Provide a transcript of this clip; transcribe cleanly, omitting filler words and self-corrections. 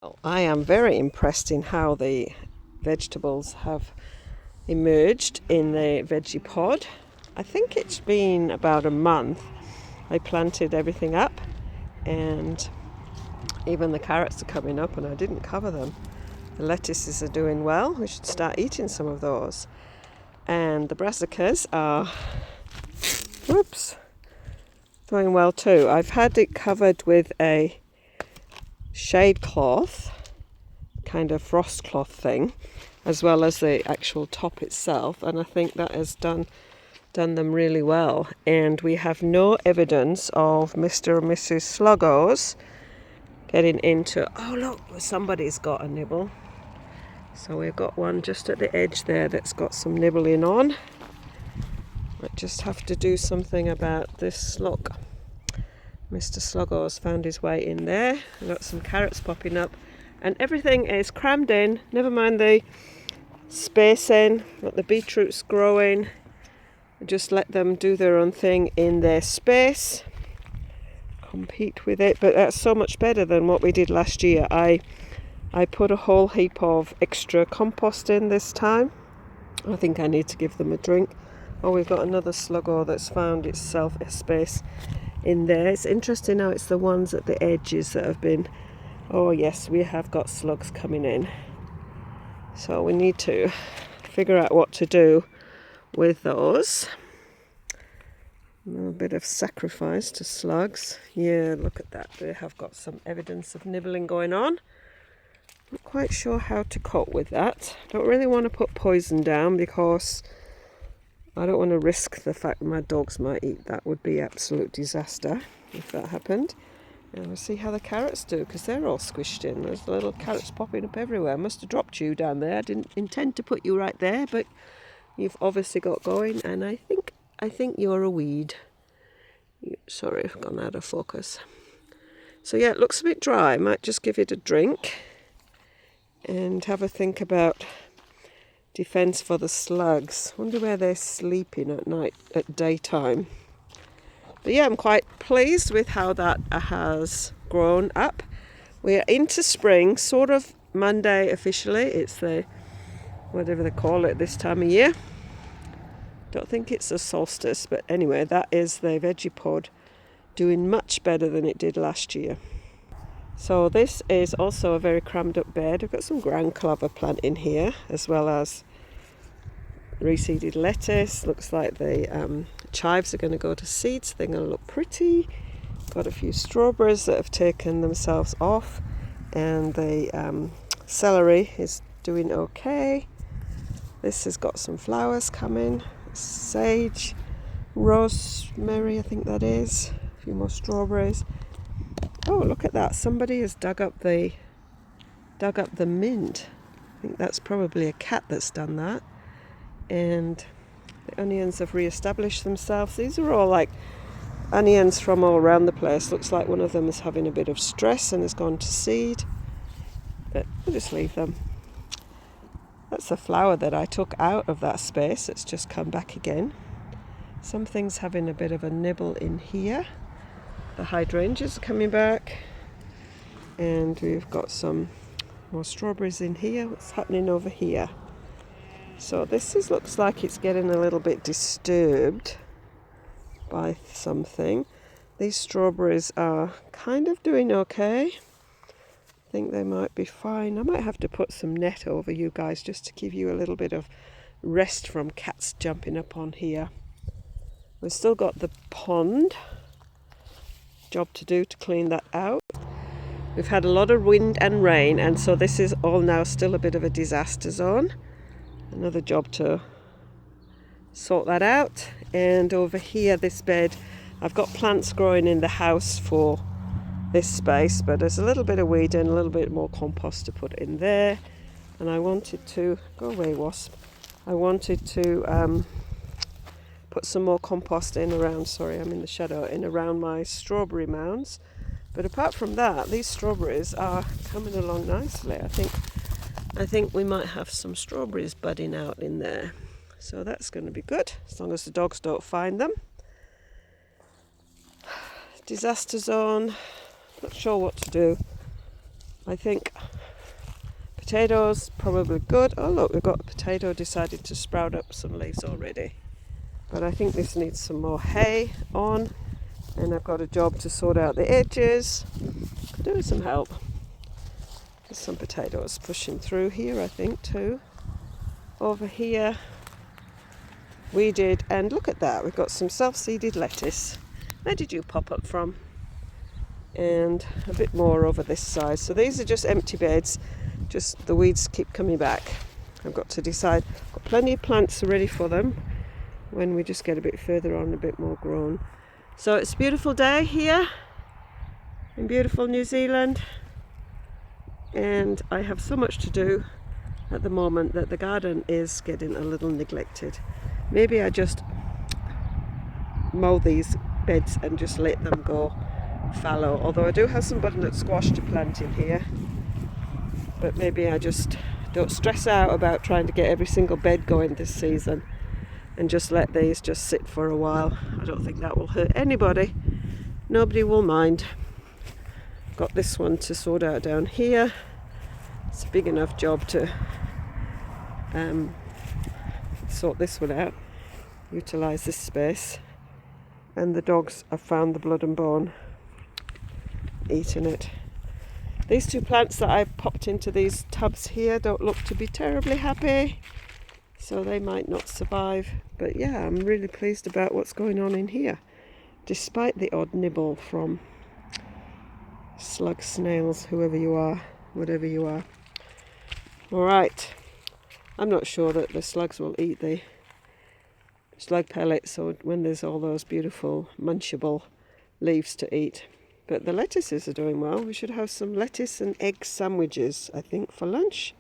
Well, I am very impressed in how the vegetables have emerged in the veggie pod. I think it's been about a month. I planted everything up and even the carrots are coming up and I didn't cover them. The lettuces are doing well. We should start eating some of those. And the brassicas are, doing well too. I've had it covered with a shade cloth, kind of frost cloth thing, as well as the actual top itself, and I think that has done them really well. And we have no evidence of Mr. and Mrs. Sluggos getting into, oh look, somebody's got a nibble. So we've got one just at the edge there that's got some nibbling on. Might just have to do something about this. Look, Mr. Sluggos found his way in there. We've got some carrots popping up and everything is crammed in, never mind the spacing. Got the beetroots growing. Just let them do their own thing in their space, compete with it. But that's so much better than what we did last year. I put a whole heap of extra compost in this time. I think I need to give them a drink. Oh, we've got another sluggo that's found itself a space in there. It's interesting how it's the ones at the edges that have been, oh yes, we have got slugs coming in. So we need to figure out what to do with those. A little bit of sacrifice to slugs. Yeah, look at that. They have got some evidence of nibbling going on. Not quite sure how to cope with that. Don't really want to put poison down because I don't want to risk the fact that my dogs might eat. That would be absolute disaster if that happened. And we'll see how the carrots do because they're all squished in. There's little carrots popping up everywhere. I must have dropped you down there. I didn't intend to put you right there, but you've obviously got going, and I think you're a weed. Sorry, I've gone out of focus. So yeah, it looks a bit dry. I might just give it a drink and have a think about defense for the slugs. Wonder where they're sleeping at night, at daytime. But yeah, I'm quite pleased with how that has grown up. We're into spring, sort of Monday officially. It's the, whatever they call it this time of year. Don't think it's a solstice, but anyway, that is the veggie pod doing much better than it did last year. So this is also a very crammed up bed. We've got some ground clover plant in here, as well as reseeded lettuce. Looks like the chives are going to go to seed, so they're going to look pretty. Got a few strawberries that have taken themselves off, and the celery is doing okay. This has got some flowers coming. Sage, rosemary, I think that is. A few more strawberries. Oh, look at that! Somebody has dug up the mint. I think that's probably a cat that's done that. And the onions have re-established themselves. These are all like onions from all around the place. Looks like one of them is having a bit of stress and has gone to seed. But we'll just leave them. That's a flower that I took out of that space. It's just come back again. Something's having a bit of a nibble in here. The hydrangeas are coming back. And we've got some more strawberries in here. What's happening over here? So this looks like it's getting a little bit disturbed by something. These strawberries are kind of doing okay. I think they might be fine. I might have to put some net over you guys just to give you a little bit of rest from cats jumping up on here. We've still got the pond. Job to do to clean that out. We've had a lot of wind and rain, and so this is all now still a bit of a disaster zone. Another job to sort that out. And over here, this bed, I've got plants growing in the house for this space, but there's a little bit of weed and a little bit more compost to put in there. And I wanted to, go away wasp, I wanted to put some more compost in around, sorry I'm in the shadow, in around my strawberry mounds. But apart from that, these strawberries are coming along nicely. I think we might have some strawberries budding out in there. So that's going to be good, as long as the dogs don't find them. Disaster zone, not sure what to do. I think potatoes, probably good. Oh look, we've got a potato decided to sprout up some leaves already. But I think this needs some more hay on. And I've got a job to sort out the edges. Could do with some help. There's some potatoes pushing through here, I think, too. Over here, weeded, and look at that, we've got some self-seeded lettuce. Where did you pop up from? And a bit more over this side. So these are just empty beds, just the weeds keep coming back. I've got to decide. Got plenty of plants ready for them when we just get a bit further on, a bit more grown. So it's a beautiful day here in beautiful New Zealand, and I have so much to do at the moment that the garden is getting a little neglected. Maybe I just mow these beds and just let them go fallow, although I do have some butternut squash to plant in here, but maybe I just don't stress out about trying to get every single bed going this season and just let these just sit for a while. I don't think that will hurt anybody. Nobody will mind. Got this one to sort out down here. It's a big enough job to sort this one out, utilise this space. And the dogs have found the blood and bone, eating it. These two plants that I've popped into these tubs here don't look to be terribly happy, so they might not survive. But yeah, I'm really pleased about what's going on in here, despite the odd nibble from slugs, snails, whoever you are, whatever you are. Alright, I'm not sure that the slugs will eat the slug pellets or when there's all those beautiful munchable leaves to eat. But the lettuces are doing well. We should have some lettuce and egg sandwiches, I think, for lunch.